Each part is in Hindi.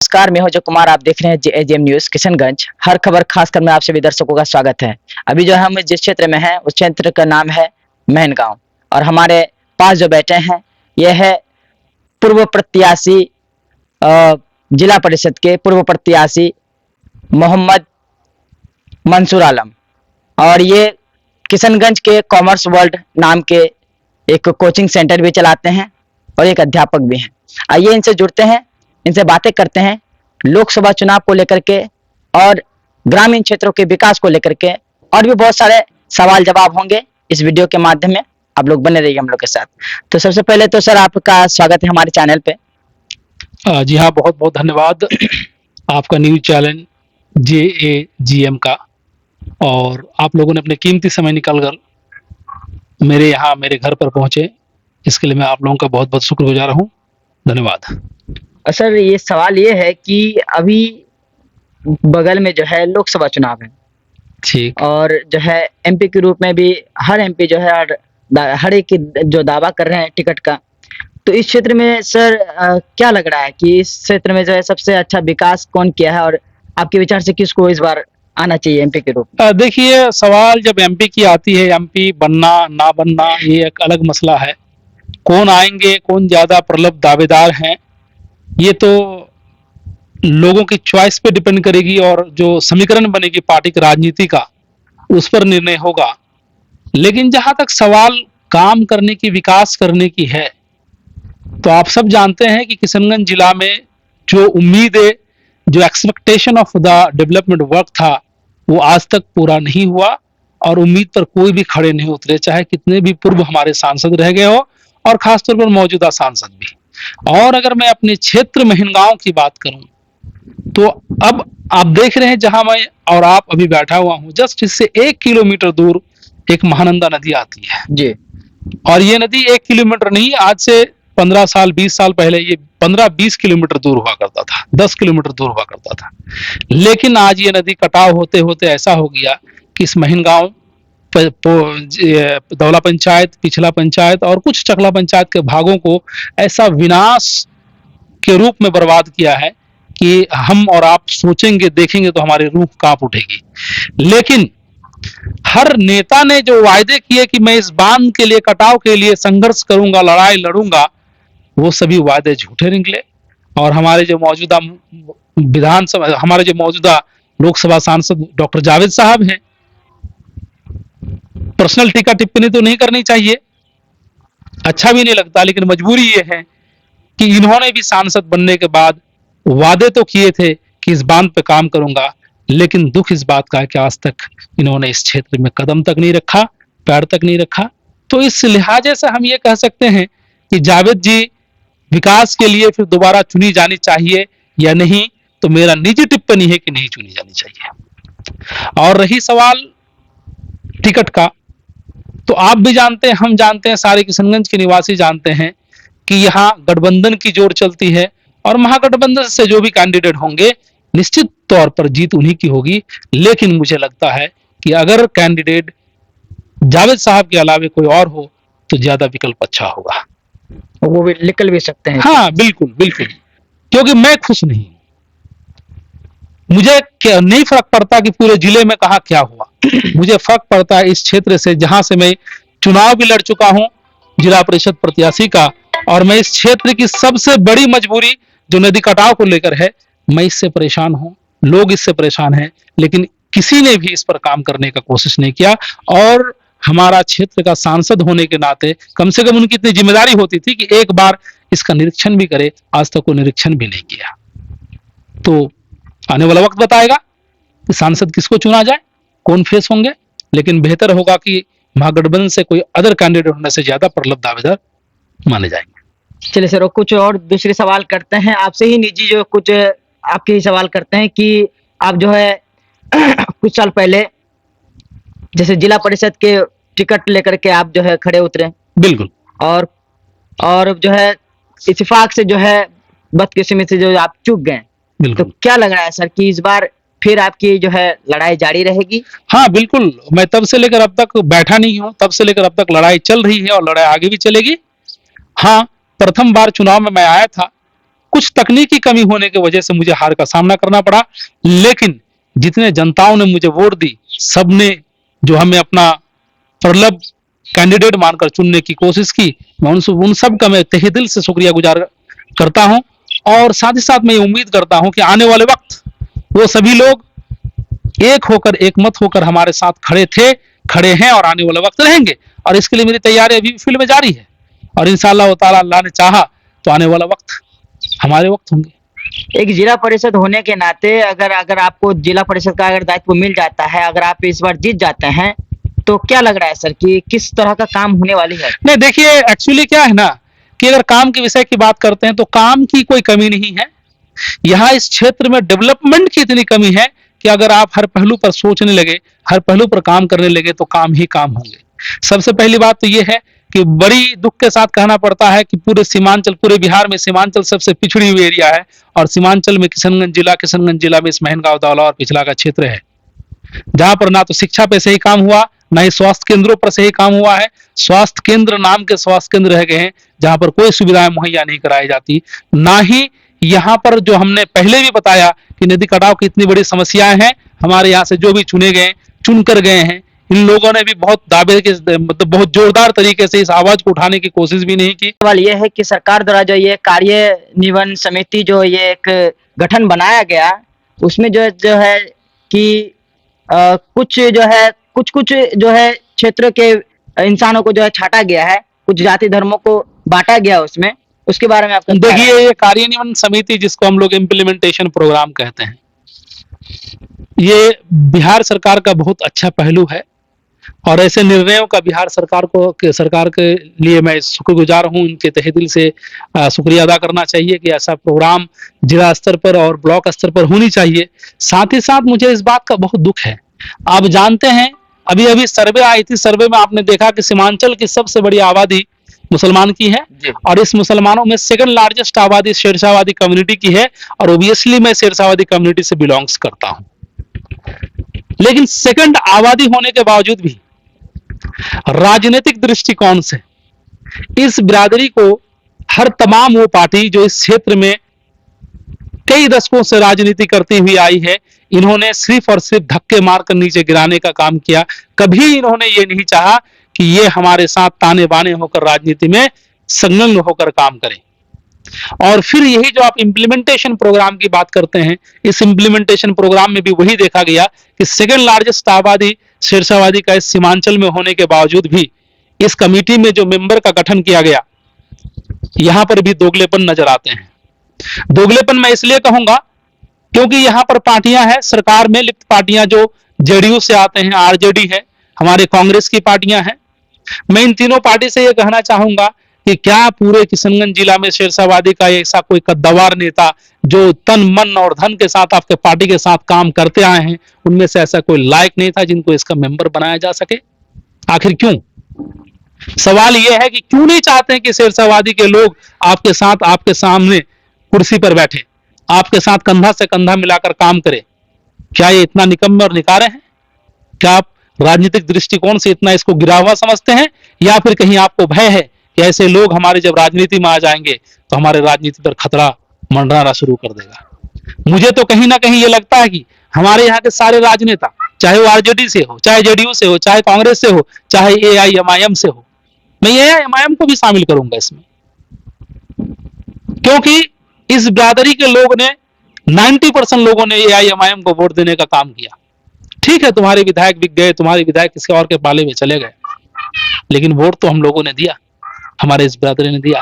नमस्कार, मैं हूं अजय कुमार। आप देख रहे हैं एजेएम न्यूज किशनगंज। हर खबर खासकर में आप सभी दर्शकों का स्वागत है। अभी जो हम जिस क्षेत्र में हैं उस क्षेत्र का नाम है महनगांव और हमारे पास जो बैठे हैं यह है पूर्व प्रत्याशी जिला परिषद के पूर्व प्रत्याशी मोहम्मद मंसूर आलम और ये किशनगंज के कॉमर्स वर्ल्ड नाम के एक कोचिंग सेंटर भी चलाते हैं और एक अध्यापक भी हैं। आइए इनसे जुड़ते हैं, इनसे बातें करते हैं लोकसभा चुनाव को लेकर के और ग्रामीण क्षेत्रों के विकास को लेकर के, और भी बहुत सारे सवाल जवाब होंगे इस वीडियो के माध्यम में। आप लोग बने रहिए हम लोग के साथ। तो सबसे पहले तो सर आपका स्वागत है हमारे चैनल पे। जी हाँ, बहुत बहुत धन्यवाद आपका न्यूज चैनल JAGM का, और आप लोगों ने अपने कीमती समय निकालकर मेरे घर पर पहुंचे, इसके लिए मैं आप लोगों का बहुत बहुत शुक्रगुजार हूं। धन्यवाद। सर ये सवाल ये है कि अभी बगल में जो है लोकसभा चुनाव है ठीक। और जो है MP के रूप में भी हर MP जो है हर एक जो दावा कर रहे हैं टिकट का, तो इस क्षेत्र में सर क्या लग रहा है कि इस क्षेत्र में जो है सबसे अच्छा विकास कौन किया है और आपके विचार से किसको इस बार आना चाहिए MP के रूप में? देखिए, सवाल जब MP की आती है, MP बनना ना बनना ये एक अलग मसला है। कौन आएंगे, कौन ज्यादा प्रबल दावेदार हैं, ये तो लोगों की चॉइस पे डिपेंड करेगी और जो समीकरण बनेगी पार्टी की राजनीति का उस पर निर्णय होगा। लेकिन जहां तक सवाल काम करने की, विकास करने की है, तो आप सब जानते हैं कि किशनगंज जिला में जो उम्मीदें, जो expectation of the development work था, वो आज तक पूरा नहीं हुआ और उम्मीद पर कोई भी खड़े नहीं उतरे, चाहे कितने भी पूर्व हमारे सांसद रह गए हो और खासतौर पर मौजूदा सांसद भी। और अगर मैं अपने क्षेत्र महनगांव की बात करूं तो अब आप देख रहे हैं जहां मैं और आप अभी बैठा हुआ हूं, जस्ट इससे 1 किलोमीटर दूर एक महानंदा नदी आती है जी। और ये नदी 1 किलोमीटर नहीं, आज से 15 साल 20 साल पहले ये 15-20 किलोमीटर दूर हुआ करता था, 10 किलोमीटर दूर हुआ करता था। लेकिन आज ये नदी कटाव होते होते ऐसा हो गया कि इस महनगांव दौला पंचायत, पिछला पंचायत और कुछ चकला पंचायत के भागों को ऐसा विनाश के रूप में बर्बाद किया है कि हम और आप सोचेंगे, देखेंगे तो हमारी रूह कांप उठेगी। लेकिन हर नेता ने जो वायदे किए कि मैं इस बांध के लिए, कटाव के लिए संघर्ष करूंगा, लड़ाई लड़ूंगा, वो सभी वायदे झूठे निकले। और हमारे जो मौजूदा विधानसभा, हमारे जो मौजूदा लोकसभा सांसद डॉक्टर जावेद साहब हैं, पर्सनल टीका टिप्पणी तो नहीं करनी चाहिए, अच्छा भी नहीं लगता, लेकिन मजबूरी ये है कि इन्होंने भी सांसद बनने के बाद वादे तो किए थे कि इस बांध पे काम करूंगा, लेकिन दुख इस बात का है कि आज तक इन्होंने इस क्षेत्र में कदम तक नहीं रखा, पैर तक नहीं रखा। तो इस लिहाजे से हम ये कह सकते हैं कि जावेद जी विकास के लिए फिर दोबारा चुनी जानी चाहिए या नहीं, तो मेरा निजी टिप्पणी है कि नहीं चुनी जानी चाहिए। और रही सवाल टिकट का, तो आप भी जानते हैं, हम जानते हैं, सारे किशनगंज के निवासी जानते हैं कि यहाँ गठबंधन की जोर चलती है और महागठबंधन से जो भी कैंडिडेट होंगे निश्चित तौर पर जीत उन्हीं की होगी। लेकिन मुझे लगता है कि अगर कैंडिडेट जावेद साहब के अलावे कोई और हो तो ज्यादा विकल्प अच्छा होगा। वो भी निकल भी सकते हैं। हाँ बिल्कुल बिल्कुल, क्योंकि मैं खुश नहीं, मुझे नहीं फर्क पड़ता कि पूरे जिले में कहा क्या हुआ, मुझे फर्क पड़ता है इस क्षेत्र से, जहां से मैं चुनाव भी लड़ चुका हूं जिला परिषद प्रत्याशी का। और मैं इस क्षेत्र की सबसे बड़ी मजबूरी जो नदी कटाव को लेकर है, मैं इससे परेशान हूं, लोग इससे परेशान हैं, लेकिन किसी ने भी इस पर काम करने का कोशिश नहीं किया। और हमारा क्षेत्र का सांसद होने के नाते कम से कम उनकी इतनी जिम्मेदारी होती थी कि एक बार इसका निरीक्षण भी करे, आज तक वो निरीक्षण भी नहीं किया। तो आने वाला वक्त बताएगा कि सांसद किसको चुना जाए, कौन फेस होंगे, लेकिन बेहतर होगा कि महागठबंधन से कोई अदर कैंडिडेट होने से ज्यादा प्रबल दावेदार माने जाएंगे। चलिए सर, कुछ और दूसरे सवाल करते हैं आपसे ही निजी, जो कुछ आपके ही सवाल करते हैं कि आप जो है कुछ साल पहले जैसे जिला परिषद के टिकट लेकर के आप जो है खड़े उतरे। बिल्कुल। और जो है इत्तेफाक से जो है बदकिस्मती से जो आप चूक गए, तो क्या लग रहा है सर कि इस बार फिर आपकी जो है लड़ाई जारी रहेगी? हाँ बिल्कुल, मैं तब से लेकर अब तक बैठा नहीं हूं, तब से लेकर अब तक लड़ाई चल रही है और लड़ाई आगे भी चलेगी। हाँ, प्रथम बार चुनाव में मैं आया था कुछ तकनीकी कमी होने की वजह से मुझे हार का सामना करना पड़ा। लेकिन जितने जनताओं ने मुझे वोट दी, सबने जो हमें अपना प्रबल कैंडिडेट मानकर चुनने की कोशिश की, मैं उन सब का मैं तहे दिल से शुक्रिया गुजार करता हूं। और साथ ही साथ मैं ये उम्मीद करता हूं कि आने वाले वक्त वो सभी लोग एक होकर, एक मत होकर हमारे साथ खड़े थे, खड़े हैं और आने वाले वक्त रहेंगे। और इसके लिए मेरी तैयारी अभी फील्ड में जारी है और इंशाअल्लाह ताला अल्लाह ने चाहा तो आने वाला वक्त हमारे वक्त होंगे। एक जिला परिषद होने के नाते अगर अगर आपको जिला परिषद का अगर दायित्व मिल जाता है, अगर आप इस बार जीत जाते हैं, तो क्या लग रहा है सर कि किस तरह का काम होने वाली है? नहीं, देखिए एक्चुअली क्या है ना कि अगर काम के विषय की बात करते हैं तो काम की कोई कमी नहीं है। यहाँ इस क्षेत्र में डेवलपमेंट की इतनी कमी है कि अगर आप हर पहलू पर सोचने लगे, हर पहलू पर काम करने लगे तो काम ही काम होंगे। सबसे पहली बात तो ये है कि बड़ी दुख के साथ कहना पड़ता है कि पूरे सीमांचल, पूरे बिहार में सीमांचल सबसे पिछड़ी हुई एरिया है और सीमांचल में किशनगंज जिला में इस महनगांव, दौला और पिछला का क्षेत्र है, जहां पर ना तो शिक्षा पे सही काम हुआ, ना ही स्वास्थ्य केंद्रों पर सही काम हुआ है। स्वास्थ्य केंद्र नाम के स्वास्थ्य केंद्र रह गए हैं जहां पर कोई सुविधाएं मुहैया नहीं कराई जाती। ना ही यहाँ पर जो हमने पहले भी बताया कि नदी कटाव की इतनी बड़ी समस्याएं हैं, हमारे यहाँ से जो भी चुने गए, चुनकर गए हैं, इन लोगों ने भी बहुत दावे के मतलब बहुत जोरदार तरीके से इस आवाज को उठाने की कोशिश भी नहीं की। सवाल ये है कि सरकार द्वारा जो ये कार्यान्वयन समिति जो ये एक गठन बनाया गया, उसमें जो है कि कुछ जो है क्षेत्र के इंसानों को जो है छाटा गया है, कुछ जाति धर्मों को बांटा गया उसमें, उसके बारे में आपका क्या राय है? देखिए, ये कार्यान्वयन समिति जिसको हम लोग इम्प्लीमेंटेशन प्रोग्राम कहते हैं, ये बिहार सरकार का बहुत अच्छा पहलू है और ऐसे निर्णयों का बिहार सरकार के लिए मैं शुक्रगुजार हूं। इनके तहे दिल से शुक्रिया अदा करना चाहिए कि ऐसा प्रोग्राम जिला स्तर पर और ब्लॉक स्तर पर होनी चाहिए। साथ ही साथ मुझे इस बात का बहुत दुख है, आप जानते हैं अभी अभी सर्वे आई थी, सर्वे में आपने देखा कि सीमांचल की सबसे बड़ी आबादी मुसलमान की है और इस मुसलमानों में सेकंड लार्जेस्ट आबादी शेरशाहवादी कम्युनिटी की है और ओबियसली मैं शेरशाहवादी कम्युनिटी से बिलोंग्स करता हूं। लेकिन सेकंड आबादी होने के बावजूद भी राजनीतिक दृष्टिकोण से इस बिरादरी को हर तमाम वो पार्टी जो इस क्षेत्र में कई दशकों से राजनीति करती हुई आई है, इन्होंने सिर्फ और सिर्फ धक्के मारकर नीचे गिराने का काम किया। कभी इन्होंने ये नहीं चाहा कि ये हमारे साथ ताने बाने होकर राजनीति में संलग्न होकर काम करें। और फिर यही जो आप इम्प्लीमेंटेशन प्रोग्राम की बात करते हैं, इस इम्प्लीमेंटेशन प्रोग्राम में भी वही देखा गया कि सेकंड लार्जेस्ट आबादी शेरशाहवादी का इस सीमांचल में होने के बावजूद भी इस कमेटी में जो मेंबर का गठन किया गया, यहां पर भी दोगलेपन नजर आते हैं। दोगलेपन मैं इसलिए कहूंगा क्योंकि यहां पर पार्टियां हैं, सरकार में लिप्त पार्टियां जो जेडीयू से आते हैं, आरजेडी है, हमारे कांग्रेस की पार्टियां हैं। मैं इन तीनों पार्टी से यह कहना चाहूंगा कि क्या पूरे किशनगंज जिला में शेरशाहवादी का ऐसा कोई कद्दावर नेता जो तन मन और धन के साथ आपके पार्टी के साथ काम करते आए हैं, उनमें से ऐसा कोई लायक नहीं था जिनको इसका मेंबर बनाया जा सके? आखिर क्यों? सवाल यह है कि क्यों नहीं चाहते हैं कि शेरशाहवादी के लोग आपके साथ, आपके सामने कुर्सी पर बैठे, आपके साथ कंधा से कंधा मिलाकर काम करें? क्या ये इतना निकम्मे और निकारे हैं? क्या आप राजनीतिक दृष्टिकोण से इतना इसको गिरा हुआ समझते हैं, या फिर कहीं आपको भय है कि ऐसे लोग हमारे जब राजनीति में आ जाएंगे तो हमारे राजनीति पर खतरा मंडराना शुरू कर देगा? मुझे तो कहीं ना कहीं ये लगता है कि हमारे यहाँ के सारे राजनेता, चाहे वो आरजेडी से हो, चाहे जेडीयू से हो, चाहे कांग्रेस से हो, चाहे एआईएमआईएम से हो, मैं एआईएमआईएम को भी शामिल करूंगा इसमें, क्योंकि इस बिरादरी के लोग ने 90% लोगों ने एआईएमआईएम को वोट देने का काम किया। ठीक है, तुम्हारे विधायक बिक गए, तुम्हारे विधायक किसी और के पाले में चले गए, लेकिन वोट तो हम लोगों ने दिया, हमारे इस बिरादरी ने दिया।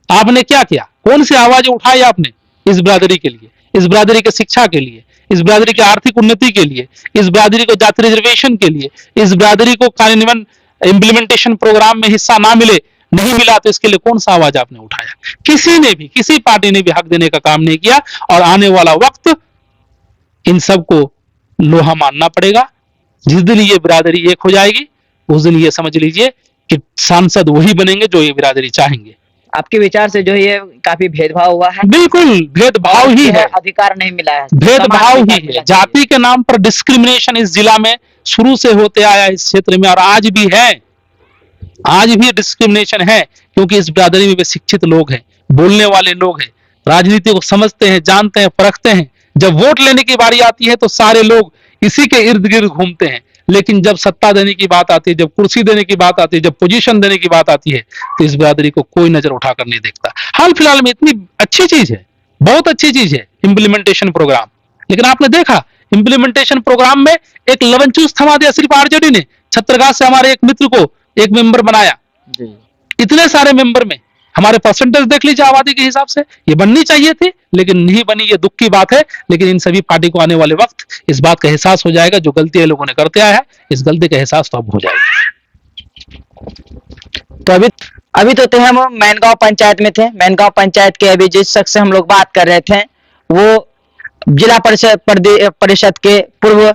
आपने क्या किया? कौन सी आवाज उठाई आपने इस बिरादरी के लिए, इस बिरादरी के शिक्षा के लिए, इस बिरादरी की आर्थिक उन्नति के लिए, इस बिरादरी को जाति रिजर्वेशन के लिए, इस बिरादरी को कार्यान्वयन इम्प्लीमेंटेशन प्रोग्राम में हिस्सा ना मिले, नहीं मिला तो इसके लिए कौन सा आवाज आपने उठाया? किसी ने भी, किसी पार्टी ने भी हक देने का काम नहीं किया। और आने वाला वक्त इन सबको लोहा मानना पड़ेगा। जिस दिन ये बिरादरी एक हो जाएगी, उस दिन ये समझ लीजिए कि सांसद वही बनेंगे जो ये बिरादरी चाहेंगे। आपके विचार से जो ये काफी भेदभाव हुआ है? बिल्कुल भेदभाव ही है, अधिकार नहीं मिला है, भेदभाव ही है। जाति के नाम पर डिस्क्रिमिनेशन इस जिला में शुरू से होते आया इस क्षेत्र में, और आज भी है, आज भी डिस्क्रिमिनेशन है, क्योंकि इस बिरादरी में वे शिक्षित लोग हैं, बोलने वाले लोग हैं, राजनीति को समझते हैं, जानते हैं, परखते हैं। जब वोट लेने की बारी आती है तो सारे लोग इसी के इर्द गिर्द घूमते हैं, लेकिन जब सत्ता देने की बात आती है, जब कुर्सी देने की बात आती है, जब पोजीशन देने की बात आती है, तो इस बिरादरी को कोई नजर उठाकर नहीं देखता। हाल फिलहाल में इतनी अच्छी चीज है, बहुत अच्छी चीज है इम्प्लीमेंटेशन प्रोग्राम, लेकिन आपने देखा इम्प्लीमेंटेशन प्रोग्राम में एक लवंचूस थमा दिया सिर्फ आरजेडी ने। छत्रगाछ से हमारे एक मित्र को एक मेंबर बनाया। जी। इतने सारे मेंबर में हमारे परसेंटेज देख लीजिए आबादी के हिसाब से, ये बननी चाहिए थी लेकिन नहीं बनी, ये दुख की बात है। लेकिन इन सभी पार्टी को आने वाले वक्त इस बात का एहसास हो जाएगा, जो गलती ये लोगों ने करते आया है, इस गलती का एहसास तो अब हो जाएगा। तो अभी तो हम मैनगांव पंचायत में थे। मैनगांव पंचायत के अभी जिस शख्स से हम लोग बात कर रहे थे वो जिला परिषद के पूर्व